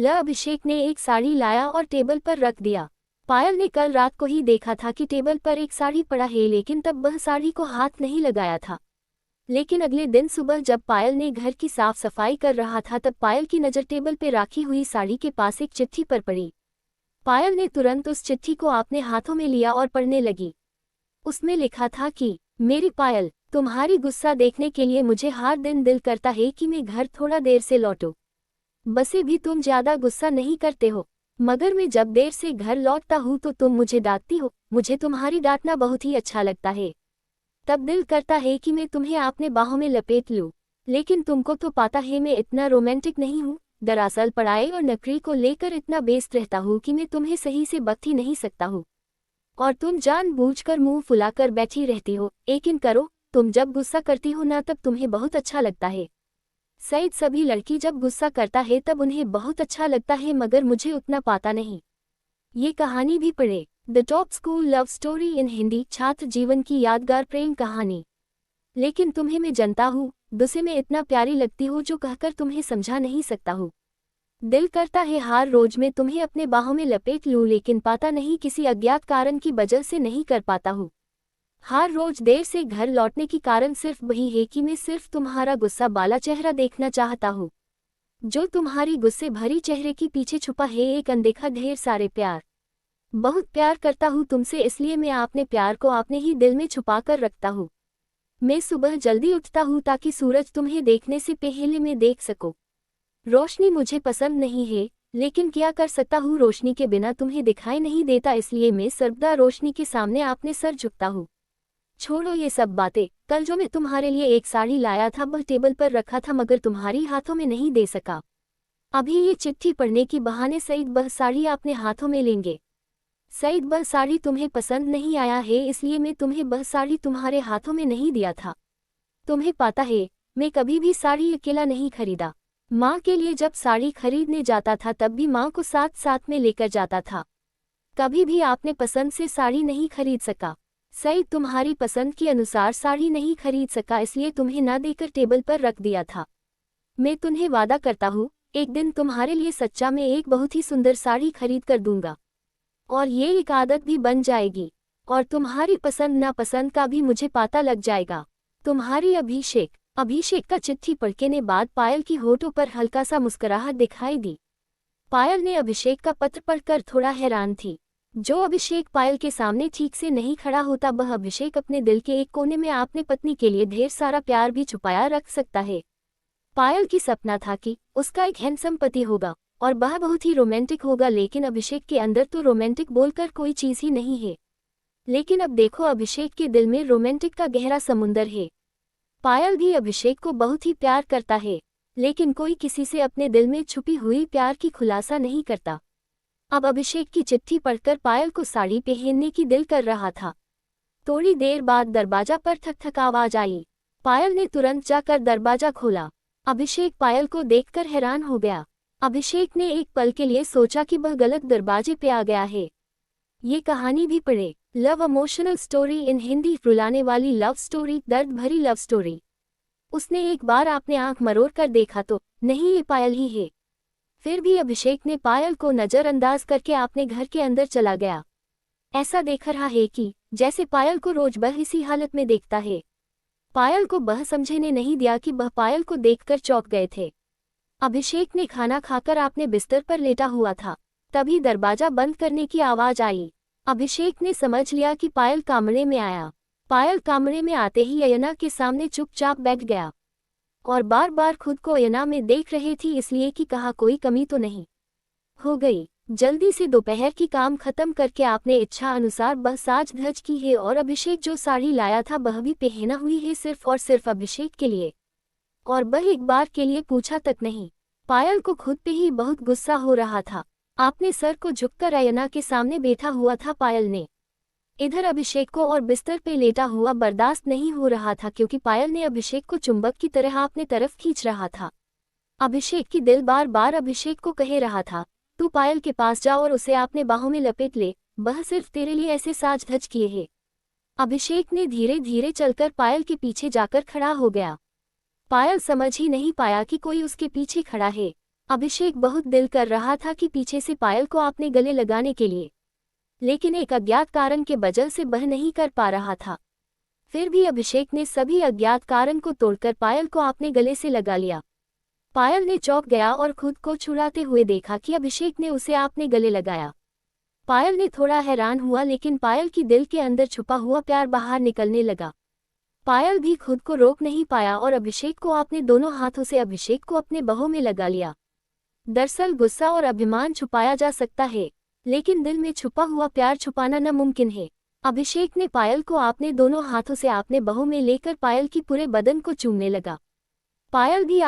अभिषेक ने एक साड़ी लाया और टेबल पर रख दिया। पायल ने कल रात को ही देखा था कि टेबल पर एक साड़ी पड़ा है, लेकिन तब वह साड़ी को हाथ नहीं लगाया था। लेकिन अगले दिन सुबह जब पायल ने घर की साफ सफाई कर रहा था, तब पायल की नज़र टेबल पर राखी हुई साड़ी के पास एक चिट्ठी पर पड़ी। पायल ने तुरंत उस चिट्ठी को अपने हाथों में लिया और पढ़ने लगी। उसमें लिखा था कि मेरी पायल, तुम्हारी गुस्सा देखने के लिए मुझे हर दिन दिल करता है कि मैं घर थोड़ा देर से लौटूं। बसे भी तुम ज्यादा गुस्सा नहीं करते हो, मगर मैं जब देर से घर लौटता हूँ तो तुम मुझे डांटती हो। मुझे तुम्हारी डांटना बहुत ही अच्छा लगता है। तब दिल करता है कि मैं तुम्हें अपने बाहों में लपेट लूं, लेकिन तुमको तो पता है मैं इतना रोमांटिक नहीं हूँ। दरअसल पढ़ाई और नौकरी को लेकर इतना व्यस्त रहता हूँ कि मैं तुम्हें सही से बता ही नहीं सकता हूँ, और तुम जानबूझकर मुंह फुलाकर बैठी रहती हो। यकीन करो, तुम जब गुस्सा करती हो ना, तब तुम्हें बहुत अच्छा लगता है। सईद, सभी लड़की जब गुस्सा करता है तब उन्हें बहुत अच्छा लगता है, मगर मुझे उतना पता नहीं। ये कहानी भी पढ़े। The top school love story in Hindi, छात्र जीवन की यादगार प्रेम कहानी। लेकिन तुम्हें मैं जानता हूँ, गुस्से में इतना प्यारी लगती हो जो कहकर तुम्हें समझा नहीं सकता हूँ। दिल करता है हर रोज मैं तुम्हें अपने बाहों में लपेट लूं, लेकिन पता नहीं किसी अज्ञात कारण की वजह से नहीं कर पाता हूँ। हर रोज देर से घर लौटने की कारण सिर्फ वही है कि मैं सिर्फ तुम्हारा गुस्सा वाला चेहरा देखना चाहता हूँ। जो तुम्हारी गुस्से भरी चेहरे के पीछे छुपा है एक अनदेखा ढेर सारे प्यार। बहुत प्यार करता हूँ तुमसे, इसलिए मैं अपने प्यार को अपने ही दिल में छुपा कर रखता हूँ। मैं सुबह जल्दी उठता हूँ ताकि सूरज तुम्हें देखने से पहले मैं देख सकूं। रोशनी मुझे पसंद नहीं है, लेकिन क्या कर सकता हूँ, रोशनी के बिना तुम्हें दिखाई नहीं देता, इसलिए मैं सर्वदा रोशनी के सामने अपने सर झुकता हूँ। छोड़ो ये सब बातें। कल जो मैं तुम्हारे लिए एक साड़ी लाया था वह टेबल पर रखा था, मगर तुम्हारी हाथों में नहीं दे सका। अभी ये चिट्ठी पढ़ने की बहाने सईद वह साड़ी अपने हाथों में लेंगे। सईद, वह साड़ी तुम्हें पसंद नहीं आया है, इसलिए मैं तुम्हें वह साड़ी तुम्हारे हाथों में नहीं दिया था। तुम्हें पता है, मैं कभी भी साड़ी अकेला नहीं खरीदा। माँ के लिए जब साड़ी खरीदने जाता था तब भी माँ को साथ साथ में लेकर जाता था। कभी भी आपने पसंद से साड़ी नहीं खरीद सका। सईद, तुम्हारी पसंद के अनुसार साड़ी नहीं खरीद सका, इसलिए तुम्हें न देकर टेबल पर रख दिया था। मैं तुम्हें वादा करता हूँ, एक दिन तुम्हारे लिए सच्चा में एक बहुत ही सुंदर साड़ी खरीद कर दूंगा, और ये एक आदत भी बन जाएगी, और तुम्हारी पसंद नापसंद का भी मुझे पता लग जाएगा। तुम्हारी अभिषेक। अभिषेक का चिट्ठी पढ़ने के बाद पायल की होठों पर हल्का सा मुस्कुराहट दिखाई दी। पायल ने अभिषेक का पत्र पढ़कर थोड़ा हैरान थी। जो अभिषेक पायल के सामने ठीक से नहीं खड़ा होता, वह अभिषेक अपने दिल के एक कोने में अपने पत्नी के लिए ढेर सारा प्यार भी छुपाया रख सकता है। पायल की सपना था कि उसका एक हैंडसम पति होगा और वह बहुत ही रोमांटिक होगा, लेकिन अभिषेक के अंदर तो रोमांटिक बोलकर कोई चीज ही नहीं है। लेकिन अब देखो, अभिषेक के दिल में रोमांटिक का गहरा समुंदर है। पायल भी अभिषेक को बहुत ही प्यार करता है, लेकिन कोई किसी से अपने दिल में छुपी हुई प्यार की खुलासा नहीं करता। अब अभिषेक की चिट्ठी पढ़कर पायल को साड़ी पहनने की दिल कर रहा था। थोड़ी देर बाद दरवाजा पर ठक ठक आवाज आई। पायल ने तुरंत जाकर दरवाजा खोला। अभिषेक पायल को देखकर हैरान हो गया। अभिषेक ने एक पल के लिए सोचा कि वह गलत दरवाजे पे आ गया है। ये कहानी भी पढ़े। Love emotional story in Hindi, रुलाने वाली लव स्टोरी, दर्द भरी लव स्टोरी। उसने एक बार अपने आंख मरोड़ कर देखा तो नहीं, ये पायल ही है। फिर भी अभिषेक ने पायल को नजरअंदाज करके अपने घर के अंदर चला गया। ऐसा देख रहा है कि जैसे पायल को रोज वह इसी हालत में देखता है। पायल को वह समझने नहीं दिया कि वह पायल को देखकर चौंक गए थे। अभिषेक ने खाना खाकर अपने बिस्तर पर लेटा हुआ था, तभी दरवाजा बंद करने की आवाज आई। अभिषेक ने समझ लिया कि पायल कमरे में आया। पायल कमरे में आते ही अयना के सामने चुपचाप बैठ गया और बार बार खुद को अयना में देख रही थी, इसलिए कि कहा कोई कमी तो नहीं हो गई। जल्दी से दोपहर की काम खत्म करके आपने इच्छा अनुसार वह साज धज की है, और अभिषेक जो साड़ी लाया था वह भी पहना हुई है, सिर्फ और सिर्फ अभिषेक के लिए, और वह एक बार के लिए पूछा तक नहीं। पायल को खुद पे ही बहुत गुस्सा हो रहा था। आपने सर को झुककर अयना के सामने बैठा हुआ था पायल ने। इधर अभिषेक को और बिस्तर पे लेटा हुआ बर्दाश्त नहीं हो रहा था, क्योंकि पायल ने अभिषेक को चुंबक की तरह अपने तरफ खींच रहा था। अभिषेक की दिल बार बार अभिषेक को कह रहा था, तू पायल के पास जा और उसे अपने बाहों में लपेट ले, वह सिर्फ तेरे लिए ऐसे साज धज किए है। अभिषेक ने धीरे धीरे चलकर पायल के पीछे जाकर खड़ा हो गया। पायल समझ ही नहीं पाया कि कोई उसके पीछे खड़ा है। अभिषेक बहुत दिल कर रहा था कि पीछे से पायल को अपने गले लगाने के लिए, लेकिन एक अज्ञात कारण के वजह से वह नहीं कर पा रहा था। फिर भी अभिषेक ने सभी अज्ञात कारण को तोड़कर पायल को अपने गले से लगा लिया। पायल ने चौंक गया और खुद को छुड़ाते हुए देखा कि अभिषेक ने उसे अपने गले लगाया। पायल ने थोड़ा हैरान हुआ, लेकिन पायल की दिल के अंदर छुपा हुआ प्यार बाहर निकलने लगा। पायल भी खुद को रोक नहीं पाया और अभिषेक को अपने दोनों हाथों से अभिषेक को अपने बाहों में लगा लिया। दरअसल गुस्सा और अभिमान छुपाया जा सकता है, लेकिन दिल में छुपा हुआ प्यार छुपाना नामुमकिन है। अभिषेक ने पायल को अपने दोनों हाथों से अपने बाहों में लेकर पायल की पूरे बदन को चूमने लगा। पायल भी